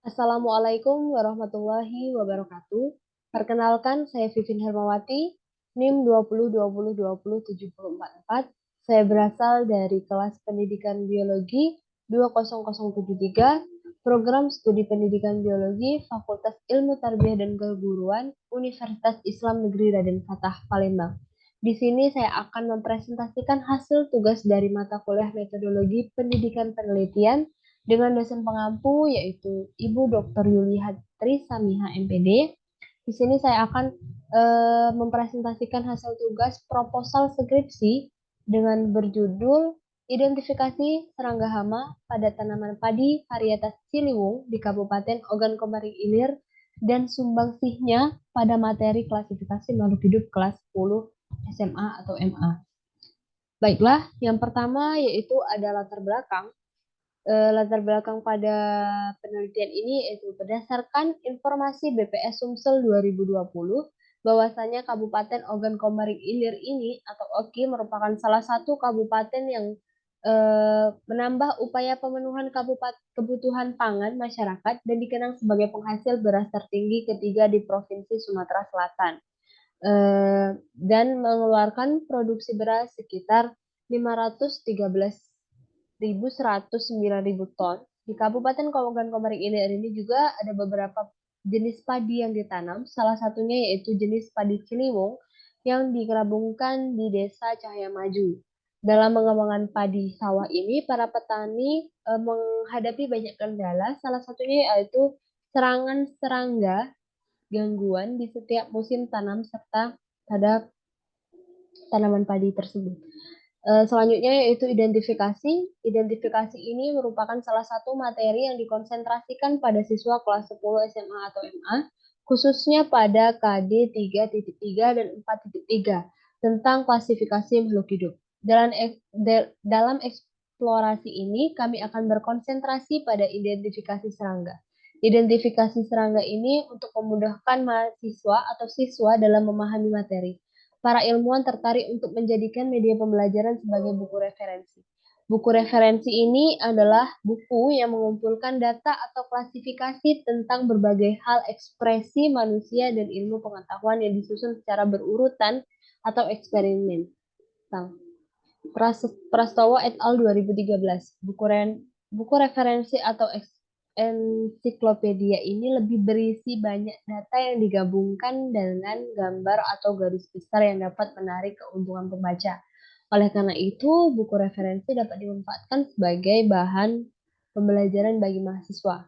Assalamualaikum warahmatullahi wabarakatuh. Perkenalkan, saya Vivin Hermawati, NIM 2020202074. Saya berasal dari kelas Pendidikan Biologi 20073, Program Studi Pendidikan Biologi, Fakultas Ilmu Tarbiyah dan Keguruan, Universitas Islam Negeri Raden Fatah, Palembang. Di sini saya akan mempresentasikan hasil tugas dari mata kuliah Metodologi Pendidikan Penelitian dengan dosen pengampu yaitu Ibu Dr. Yulihatri Samiha MPD. Di sini saya akan mempresentasikan hasil tugas proposal skripsi dengan berjudul Identifikasi serangga hama pada tanaman padi varietas Ciliwung di Kabupaten Ogan Komering Ilir dan sumbangsihnya pada materi klasifikasi makhluk hidup kelas 10 SMA atau MA. Baiklah, yang pertama yaitu ada latar belakang. Latar belakang pada penelitian ini yaitu berdasarkan informasi BPS Sumsel 2020 bahwasanya Kabupaten Ogan Komering Ilir ini atau OKI merupakan salah satu kabupaten yang menambah upaya pemenuhan kebutuhan pangan masyarakat dan dikenang sebagai penghasil beras tertinggi ketiga di Provinsi Sumatera Selatan. Dan mengeluarkan produksi beras sekitar 513.109.000 ton. Di Kabupaten Ogan Komering Ilir ini juga ada beberapa jenis padi yang ditanam, salah satunya yaitu jenis padi Ciliwung yang digabungkan di Desa Cahaya Maju. Dalam pengembangan padi sawah ini, para petani menghadapi banyak kendala, salah satunya yaitu serangan serangga, gangguan di setiap musim tanam serta pada tanaman padi tersebut. Selanjutnya yaitu identifikasi. Identifikasi ini merupakan salah satu materi yang dikonsentrasikan pada siswa kelas 10 SMA atau MA, khususnya pada KD 3.3 dan 4.3 tentang klasifikasi makhluk hidup. Dalam eksplorasi ini, kami akan berkonsentrasi pada identifikasi serangga. Identifikasi serangga ini untuk memudahkan mahasiswa atau siswa dalam memahami materi. Para ilmuwan tertarik untuk menjadikan media pembelajaran sebagai buku referensi. Buku referensi ini adalah buku yang mengumpulkan data atau klasifikasi tentang berbagai hal ekspresi manusia dan ilmu pengetahuan yang disusun secara berurutan atau eksperimen. Prastowo et al. 2013. Buku referensi atau ensiklopedia ini lebih berisi banyak data yang digabungkan dengan gambar atau garis besar yang dapat menarik keuntungan pembaca. Oleh karena itu, buku referensi dapat dimanfaatkan sebagai bahan pembelajaran bagi mahasiswa.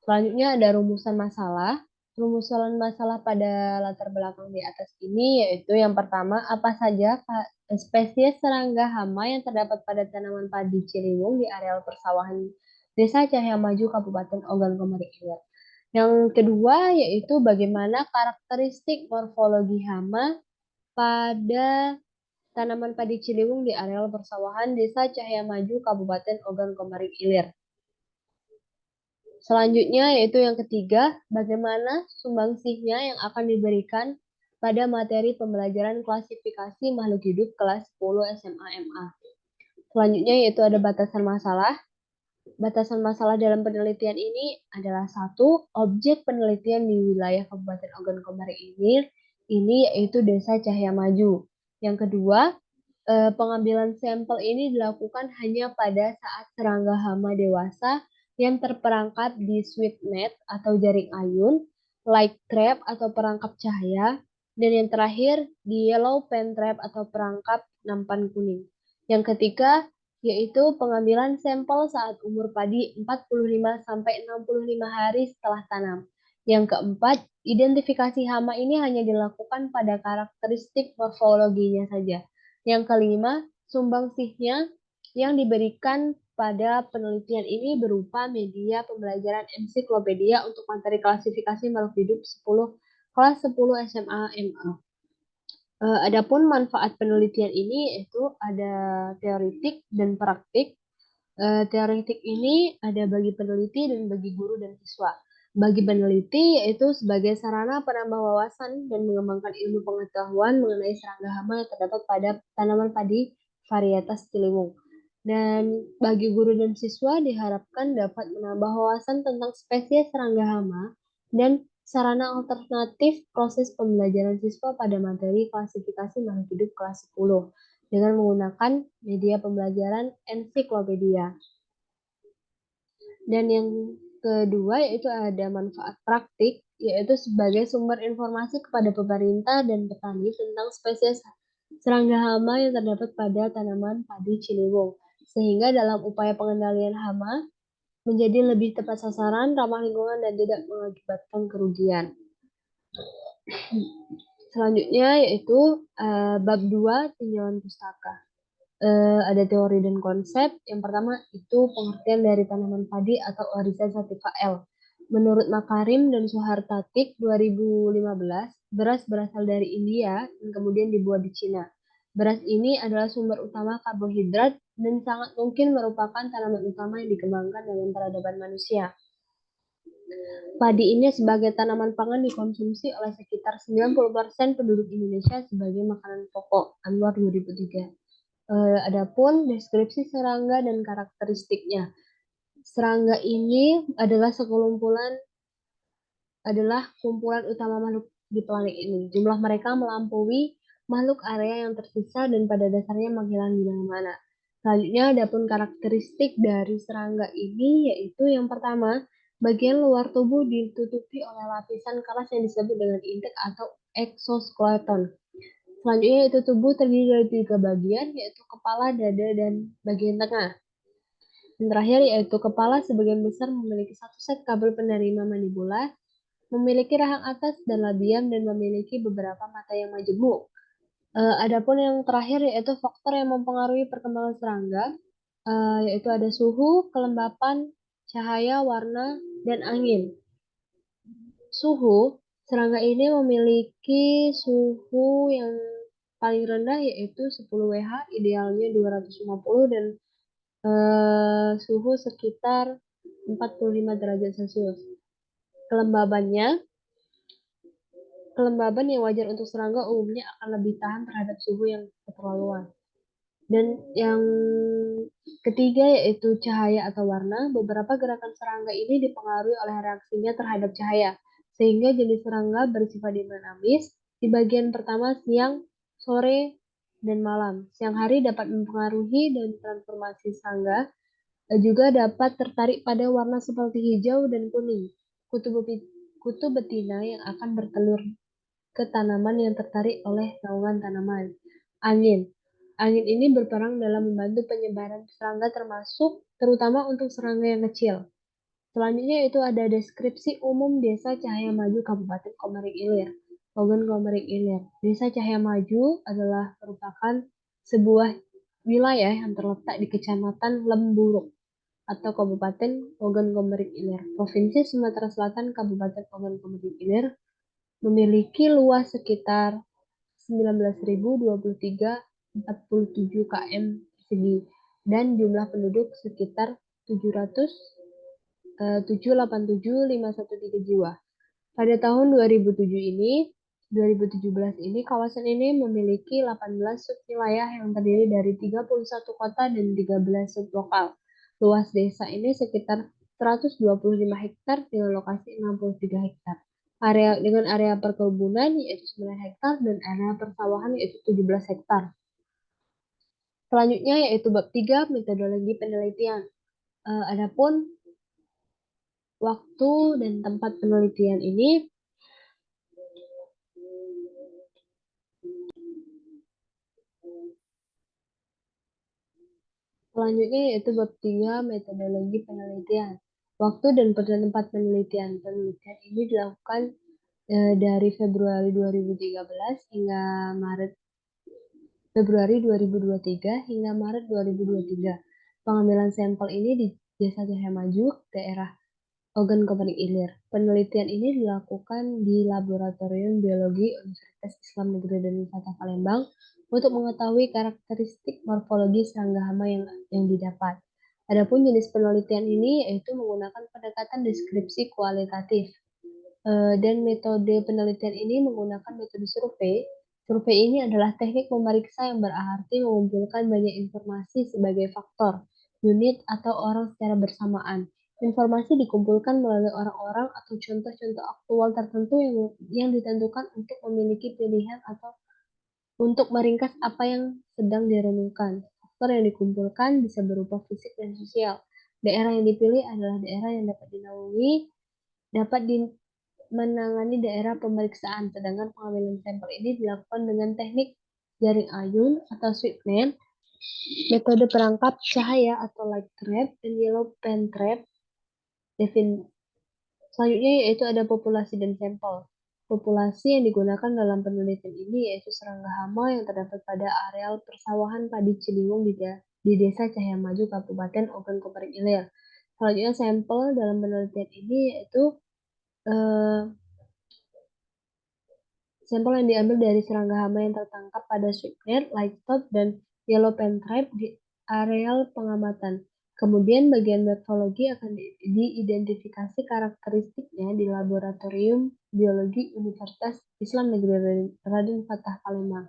Selanjutnya ada rumusan masalah. Rumusan masalah pada latar belakang di atas ini yaitu yang pertama, apa saja spesies serangga hama yang terdapat pada tanaman padi Ciliwung di areal persawahan Desa Cahaya Maju, Kabupaten Ogan Komering Ilir. Yang kedua yaitu bagaimana karakteristik morfologi hama pada tanaman padi Ciliwung di areal persawahan Desa Cahaya Maju, Kabupaten Ogan Komering Ilir. Selanjutnya yaitu yang ketiga, bagaimana sumbangsihnya yang akan diberikan pada materi pembelajaran klasifikasi makhluk hidup kelas 10 SMA MA. Selanjutnya yaitu ada batasan masalah. Batasan masalah dalam penelitian ini adalah satu, objek penelitian di wilayah Kabupaten Ogan Komering Ilir ini yaitu Desa Cahaya Maju. Yang kedua, pengambilan sampel ini dilakukan hanya pada saat serangga hama dewasa yang terperangkap di sweep net atau jaring ayun, light trap atau perangkap cahaya, dan yang terakhir di yellow pen trap atau perangkap nampan kuning. Yang ketiga, yaitu pengambilan sampel saat umur padi 45-65 hari setelah tanam. Yang keempat, identifikasi hama ini hanya dilakukan pada karakteristik morfologinya saja. Yang kelima, sumbangsihnya yang diberikan pada penelitian ini berupa media pembelajaran ensiklopedia untuk materi klasifikasi makhluk hidup kelas 10 SMA MA. Adapun manfaat penelitian ini itu ada teoritik dan praktik. Teoritik ini ada bagi peneliti dan bagi guru dan siswa. Bagi peneliti yaitu sebagai sarana penambah wawasan dan mengembangkan ilmu pengetahuan mengenai serangga hama yang terdapat pada tanaman padi varietas Ciliwung. Dan bagi guru dan siswa diharapkan dapat menambah wawasan tentang spesies serangga hama dan sarana alternatif proses pembelajaran siswa pada materi klasifikasi makhluk hidup kelas 10 dengan menggunakan media pembelajaran ensiklopedia. Dan yang kedua yaitu ada manfaat praktik, yaitu sebagai sumber informasi kepada pemerintah dan petani tentang spesies serangga hama yang terdapat pada tanaman padi Ciliwung. Sehingga dalam upaya pengendalian hama menjadi lebih tepat sasaran, ramah lingkungan, dan tidak mengakibatkan kerugian. Selanjutnya yaitu bab 2 tinjauan pustaka. Ada teori dan konsep. Yang pertama itu pengertian dari tanaman padi atau warisan Sativa L. Menurut Makarim dan Suhartatik 2015, beras berasal dari India dan kemudian dibuat di Cina. Beras ini adalah sumber utama karbohidrat dan sangat mungkin merupakan tanaman utama yang dikembangkan dalam peradaban manusia. Padi ini sebagai tanaman pangan dikonsumsi oleh sekitar 90% penduduk Indonesia sebagai makanan pokok. Anwar 2003. Adapun deskripsi serangga dan karakteristiknya. Serangga ini adalah kumpulan utama makhluk di planet ini. Jumlah mereka melampaui makhluk area yang tersisa dan pada dasarnya menghilang di mana-mana. Selanjutnya, adapun karakteristik dari serangga ini yaitu yang pertama, bagian luar tubuh ditutupi oleh lapisan keras yang disebut dengan indek atau exoskeleton. Selanjutnya itu tubuh terdiri dari 3 bagian, yaitu kepala, dada, dan bagian tengah. Dan terakhir yaitu kepala sebagian besar memiliki satu set kabel penerima mandibula, memiliki rahang atas dan labiam, dan memiliki beberapa mata yang majemuk. Adapun yang terakhir yaitu faktor yang mempengaruhi perkembangan serangga, yaitu ada suhu, kelembapan, cahaya, warna, dan angin. Suhu, serangga ini memiliki suhu yang paling rendah yaitu 10 WH, idealnya 250 dan suhu sekitar 45 derajat Celcius. Kelembaban yang wajar untuk serangga umumnya akan lebih tahan terhadap suhu yang keterlaluan. Dan yang ketiga yaitu cahaya atau warna. Beberapa gerakan serangga ini dipengaruhi oleh reaksinya terhadap cahaya, sehingga jenis serangga bersifat dinamis di bagian pertama siang, sore, dan malam. Siang hari dapat mempengaruhi dan transformasi serangga juga dapat tertarik pada warna seperti hijau dan kuning. Kutu betina yang akan bertelur ke tanaman yang tertarik oleh naungan tanaman. Angin. Angin ini berperan dalam membantu penyebaran serangga terutama untuk serangga yang kecil. Selanjutnya itu ada deskripsi umum Desa Cahaya Maju Kabupaten Komering Ilir. Ogan Komering Ilir. Desa Cahaya Maju merupakan sebuah wilayah yang terletak di Kecamatan Lemburuk atau Kabupaten Ogan Komering Ilir, Provinsi Sumatera Selatan. Kabupaten Ogan Komering Ilir memiliki luas sekitar 19.023,47 km persegi dan jumlah penduduk sekitar 787.513 jiwa. Pada tahun 2017 ini kawasan ini memiliki 18 subwilayah yang terdiri dari 31 kota dan 13 sublokal. Luas desa ini sekitar 125 hektar dengan lokasi 63 hektar. Dengan area perkebunan yaitu 9 hektar dan area persawahan yaitu 17 hektar. Selanjutnya yaitu bab 3 metodologi penelitian. Adapun waktu dan tempat penelitian ini selanjutnya yaitu bab 3 metodologi penelitian. Waktu dan tempat penelitian. Penelitian ini dilakukan dari Februari 2013 hingga Februari 2023 hingga Maret 2023. Pengambilan sampel ini di Desa Cahaya Maju, daerah Ogan Komering Ilir. Penelitian ini dilakukan di Laboratorium Biologi Universitas Islam Negeri dan Wisata Palembang untuk mengetahui karakteristik morfologi serangga hama yang didapat. Adapun jenis penelitian ini yaitu menggunakan pendekatan deskripsi kualitatif. Dan metode penelitian ini menggunakan metode survei Survei ini adalah teknik memeriksa yang berarti mengumpulkan banyak informasi sebagai faktor, unit, atau orang secara bersamaan. Informasi dikumpulkan melalui orang-orang atau contoh-contoh aktual tertentu yang ditentukan untuk memiliki pilihan atau untuk meringkas apa yang sedang direnungkan. Faktor yang dikumpulkan bisa berupa fisik dan sosial. Daerah yang dipilih adalah daerah yang dapat menangani daerah pemeriksaan, sedangkan pengambilan sampel ini dilakukan dengan teknik jaring ayun atau sweepnet, metode perangkap cahaya atau light trap, dan yellow pen trap. Selanjutnya yaitu ada populasi dan sampel. Populasi yang digunakan dalam penelitian ini yaitu serangga hama yang terdapat pada areal persawahan padi Ciliwung di Desa Cahaya Maju, Kabupaten Ogan Komering Ilir. Selanjutnya sampel dalam penelitian ini yaitu eh, sampel yang diambil dari serangga hama yang tertangkap pada sweepnet, livestock, dan yellow pen trap di areal pengamatan. Kemudian bagian morfologi akan diidentifikasi karakteristiknya di Laboratorium Biologi Universitas Islam Negeri Raden Fatah Palembang.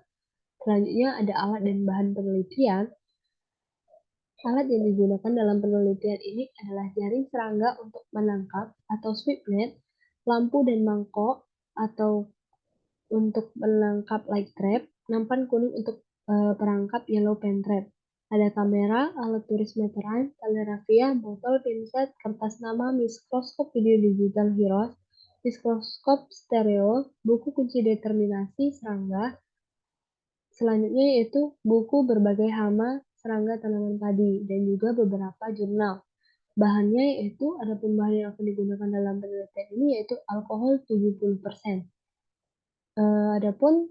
Selanjutnya ada alat dan bahan penelitian. Alat yang digunakan dalam penelitian ini adalah jaring serangga untuk menangkap atau sweepnet, lampu dan mangkok atau untuk menangkap light trap, nampan kuning untuk perangkap yellow pen trap. Ada kamera, alat tulis meteran, tali rafia, botol, pinset, kertas nama, mikroskop video digital Hiros, mikroskop stereo, buku kunci determinasi serangga. Selanjutnya yaitu buku berbagai hama serangga tanaman padi dan juga beberapa jurnal. Bahannya yaitu adapun bahan yang akan digunakan dalam penelitian ini yaitu alkohol 70%. Adapun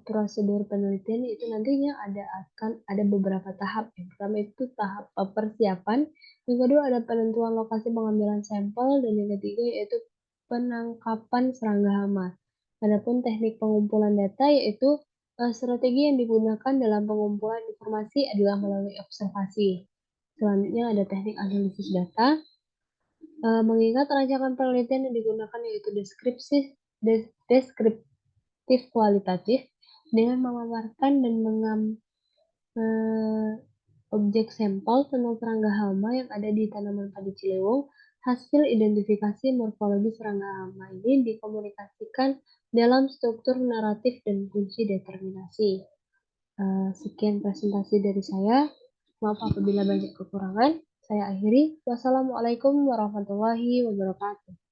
prosedur penelitian itu nantinya akan ada beberapa tahap. Yang pertama itu tahap persiapan, yang kedua ada penentuan lokasi pengambilan sampel, dan yang ketiga yaitu penangkapan serangga hama. Adapun teknik pengumpulan data yaitu strategi yang digunakan dalam pengumpulan informasi adalah melalui observasi. Selanjutnya ada teknik analisis data. Mengingat rancangan penelitian yang digunakan yaitu deskriptif kualitatif dengan memaparkan dan objek sampel tentang serangga hama yang ada di tanaman padi Ciliwung. Hasil identifikasi morfologi serangga hama ini dikomunikasikan dalam struktur naratif dan kunci determinasi. Sekian presentasi dari saya. Maaf apabila banyak kekurangan. Saya akhiri. Wassalamualaikum warahmatullahi wabarakatuh.